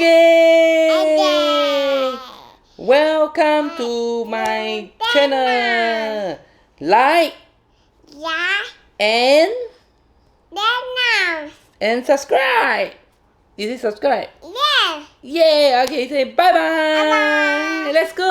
Okay. Welcome to my channel. Like and subscribe. Is it subscribe? Yeah. Yeah. Okay. Say bye bye. Let's go.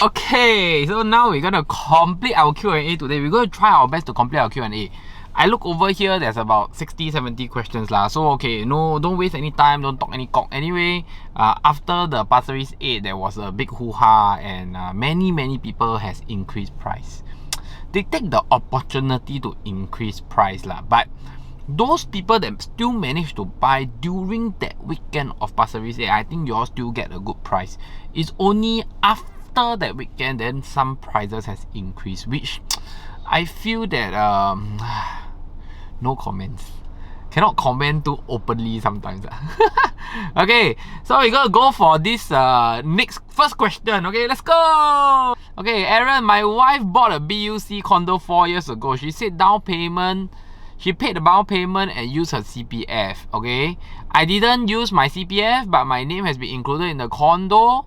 Okay, so now we're gonna complete our Q&A today. We're gonna try our best to complete our Q&A. I look over here, there's about 60-70 questions lah. So okay, no, don't waste any time, don't talk any cock. Anyway, after the Pasir Ris 8, there was a big hoo-ha and many people has increased price. They take the opportunity to increase price lah, but those people that still manage to buy during that weekend of Pasir Ris 8, I think you all still get a good price. It's only after that weekend then some prices has increased, which I feel that no comments. Cannot comment too openly sometimes. Okay, so we're gonna go for this first question. Okay, let's go. Okay, Aaron, my wife bought a BUC condo 4 years ago. She said she paid the down payment and used her CPF. Okay, I didn't use my CPF, but my name has been included in the condo.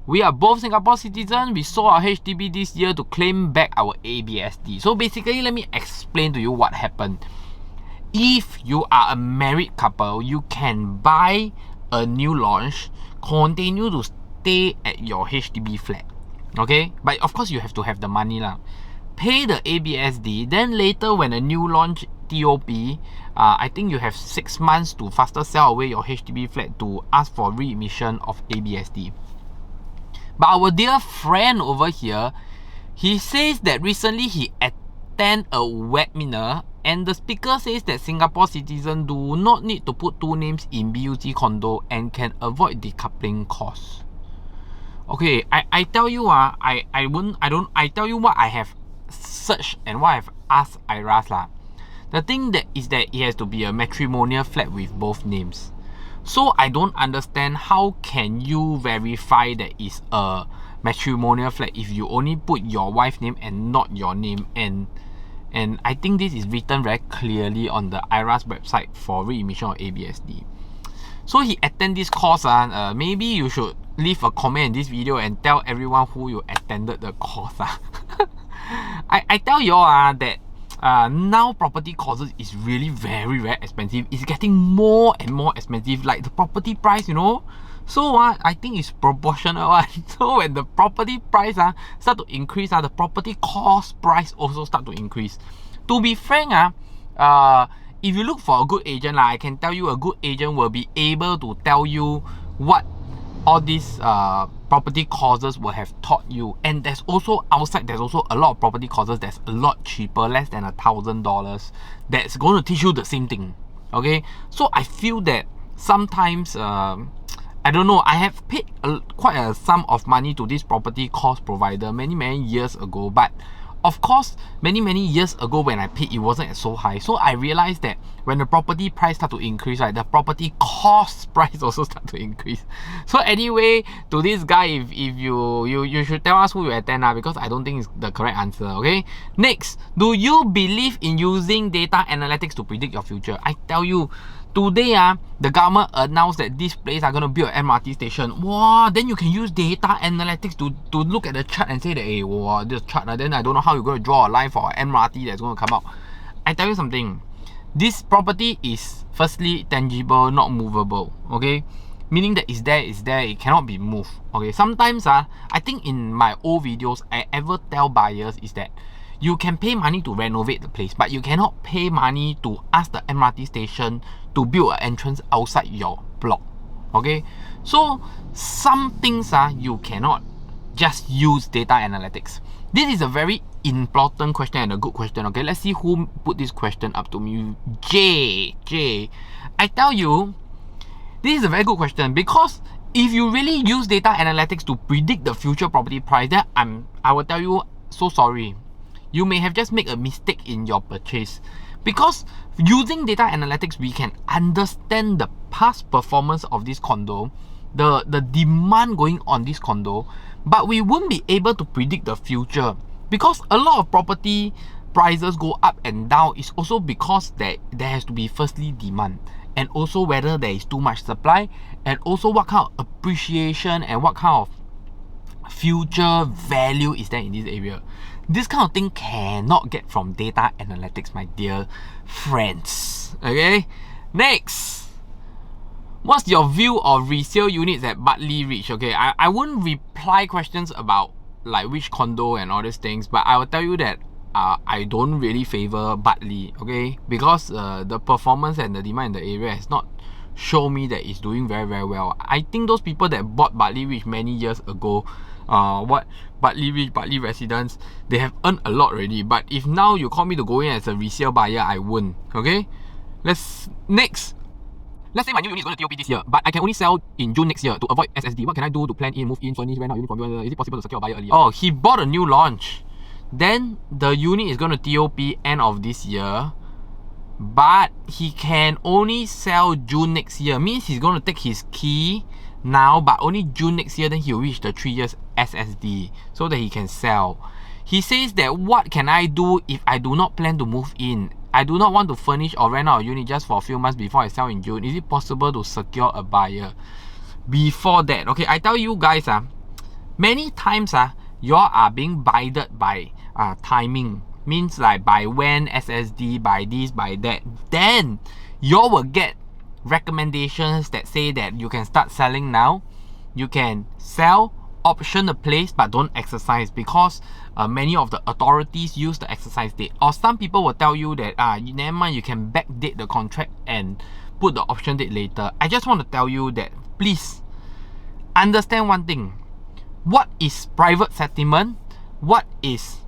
We are both Singapore citizens. We sold our HDB this year to claim back our ABSD. So basically, let me explain to you what happened. If you are a married couple, you can buy a new launch, continue to stay at your HDB flat. Okay, but of course you have to have the money lah. Pay the ABSD, then later when a new launch TOP, I think you have 6 months to faster sell away your HDB flat to ask for remission of ABSD. But our dear friend over here, he says that recently he attended a webinar and the speaker says that Singapore citizens do not need to put two names in BUC condo and can avoid decoupling costs. Okay, I tell you I tell you what I have searched and what I've asked IRAS lah. The thing that is that it has to be a matrimonial flat with both names. So I don't understand how can you verify that it's a matrimonial flat if you only put your wife's name and not your name, and I think this is written very clearly on the IRAS website for remission of ABSD. So he attended this course. Maybe you should leave a comment in this video and tell everyone who you attended the course. I tell you all that now property courses is really very expensive. It's getting more and more expensive, like the property price, you know. So I think it's proportional one. So when the property price start to increase, the property cost price also start to increase. To be frank, if you look for a good agent, I can tell you a good agent will be able to tell you what all these property courses will have taught you. And there's also outside, there's also a lot of property courses that's a lot cheaper, less than $1,000, that's going to teach you the same thing. Okay, so I feel that sometimes I don't know, I have paid quite a sum of money to this property course provider many years ago, but of course many years ago when I paid, it wasn't so high. So I realized that when the property price start to increase, right, the property cost price also start to increase. So anyway, to this guy, if you should tell us who you attend because I don't think it's the correct answer. Okay, next, do you believe in using data analytics to predict your future? I tell you, today the government announced that this place are going to build an MRT station. Wow, then you can use data analytics to look at the chart and say that, hey, wow, this chart, then I don't know how you're going to draw a line for an MRT that's going to come out. I tell you something, this property is firstly tangible, not movable. Okay, meaning that it's there, it cannot be moved. Okay, sometimes I think in my old videos I ever tell buyers is that you can pay money to renovate the place, but you cannot pay money to ask the MRT station to build an entrance outside your block. Okay, so some things you cannot just use data analytics. This is a very important question and a good question. Okay, let's see who put this question up to me. J. I tell you, this is a very good question, because if you really use data analytics to predict the future property price, then I will tell you, so sorry, you may have just made a mistake in your purchase. Because using data analytics, we can understand the past performance of this condo, the demand going on this condo, but we won't be able to predict the future, because a lot of property prices go up and down is also because there has to be firstly demand, and also whether there is too much supply, and also what kind of appreciation and what kind of future value is there in this area. This kind of thing cannot get from data analytics, my dear friends. Okay, next, what's your view of resale units at Bartley Ridge? Okay, I won't reply questions about like which condo and all these things, but I will tell you that I don't really favor Bartley, okay, because the performance and the demand in the area has not shown me that it's doing very, very well. I think those people that bought Bartley Ridge many years ago, Bartley Ridge, Bartley Residence, they have earned a lot already. But if now you call me to go in as a resale buyer, I won't. Okay, next. Let's say my new unit is going to TOP this year, but I can only sell in June next year to avoid SSD. What can I do to plan in, move in, furnish, rent out unit from you? Is it possible to secure a buyer earlier? Oh, he bought a new launch. Then the unit is going to TOP end of this year, but he can only sell June next year. Means he's going to take his key now, but only June next year, then he'll reach the 3 years SSD so that he can sell. He says that what can I do if I do not plan to move in? I do not want to furnish or rent out a unit just for a few months before I sell in June. Is it possible to secure a buyer before that? Okay, I tell you guys, many times you all are being guided by timing. Means like by when SSD, by this, by that. Then you all will get recommendations that say that you can start selling now. You can sell, option the place, but don't exercise, because many of the authorities use the exercise date. Or some people will tell you that never mind, you can backdate the contract and put the option date later. I just want to tell you that please understand one thing. What is private settlement? What is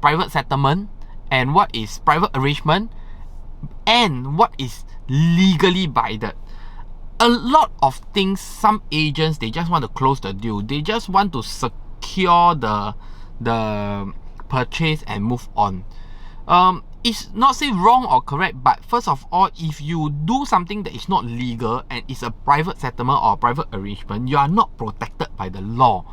private settlement? And what is private arrangement? And what is legally binded? A lot of things, some agents, they just want to close the deal. They just want to secure the purchase and move on. It's not say wrong or correct, but first of all, if you do something that is not legal and is a private settlement or a private arrangement, you are not protected by the law.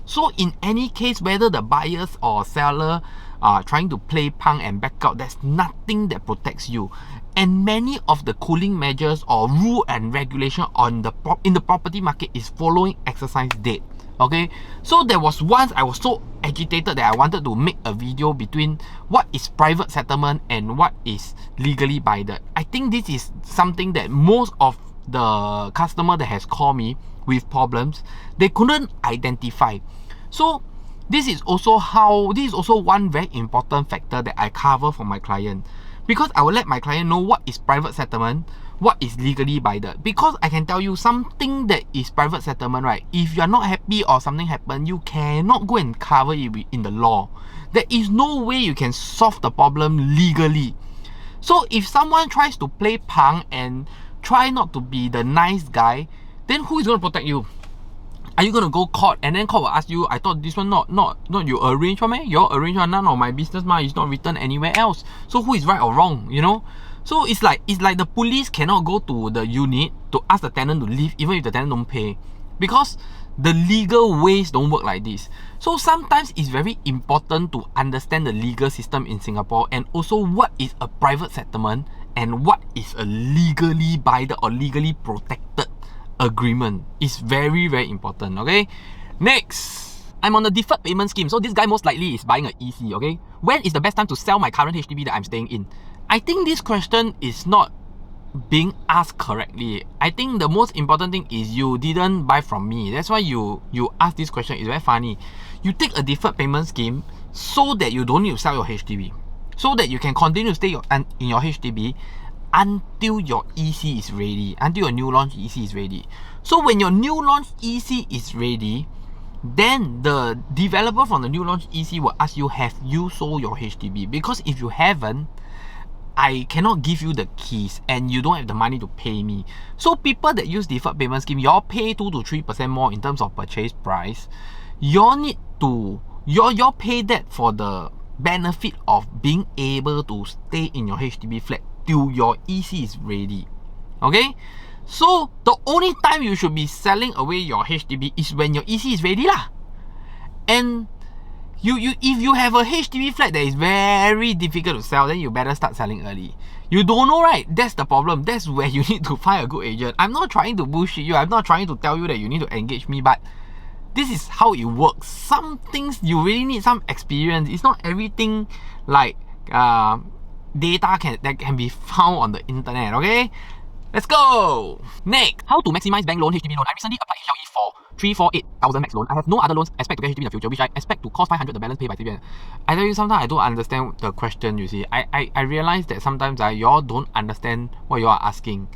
So in any case, whether the buyers or seller are trying to play punk and back out, there's nothing that protects you. And many of the cooling measures or rule and regulation on in the property market is following exercise date. Okay, so there was once I was so agitated that I wanted to make a video between what is private settlement and what is legally binded. I think this is something that most of the customer that has called me with problems, they couldn't identify. So this is also one very important factor that I cover for my client, because I will let my client know what is private settlement, what is legally binded. Because I can tell you something that is private settlement, right? If you are not happy or something happened, you cannot go and cover it in the law. There is no way you can solve the problem legally. So if someone tries to play punk and try not to be the nice guy, then who is going to protect you? Are you going to go court and then court will ask you, I thought this one not you arrange for me? You all arrange for none of my business, it's not written anywhere else. So who is right or wrong, you know? So it's like the police cannot go to the unit to ask the tenant to leave even if the tenant don't pay, because the legal ways don't work like this. So sometimes it's very important to understand the legal system in Singapore, and also what is a private settlement and what is a legally binded or legally protected agreement. Is very, very important. Okay, next, I'm on a deferred payment scheme, so this guy most likely is buying an EC. Okay, when is the best time to sell my current HDB that I'm staying in? I think this question is not being asked correctly. I think the most important thing is you didn't buy from me. That's why you ask this question. It's very funny. You take a deferred payment scheme so that you don't need to sell your HDB, so that you can continue to stay in your HDB until your EC is ready, until your new launch EC is ready. So when your new launch EC is ready, then the developer from the new launch EC will ask you, have you sold your HDB? Because if you haven't, I cannot give you the keys and you don't have the money to pay me. So people that use deferred payment scheme, y'all pay 2 to 3% more in terms of purchase price. Y'all need to y'all pay that for the benefit of being able to stay in your HDB flat till your EC is ready. Okay, so the only time you should be selling away your HDB is when your EC is ready lah. And If you have a HDB flat that is very difficult to sell, then you better start selling early. You don't know, right? That's the problem. That's where you need to find a good agent. I'm not trying to bullshit you. I'm not trying to tell you that you need to engage me, but this is how it works. Some things you really need some experience. It's not everything like data that can be found on the internet, okay? Let's go! Next, how to maximize bank loan, HDB loan. I recently applied HLE for 348,000 max loan. I have no other loans expect to get HDB in the future, which I expect to cost 500 the balance paid by CBN. I tell you, sometimes I don't understand the question, you see. I realize that sometimes y'all don't understand what you are asking.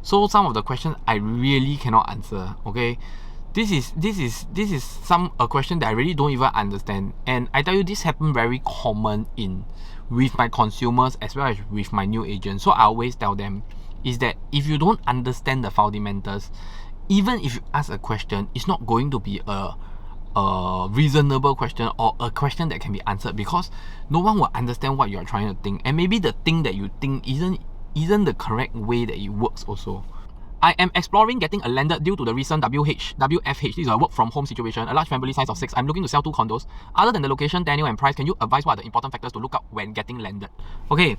So some of the questions I really cannot answer, okay? This is a question that I really don't even understand. And I tell you, this happen very common with my consumers as well as with my new agents. So I always tell them is that if you don't understand the fundamentals, even if you ask a question, it's not going to be a reasonable question or a question that can be answered, because no one will understand what you are trying to think, and maybe the thing that you think isn't the correct way that it works also. I am exploring getting a landed due to the recent WFH. This is a work from home situation, a large family size of 6. I'm looking to sell 2 condos. Other than the location, tenure and price, can you advise what are the important factors to look up when getting landed? Okay,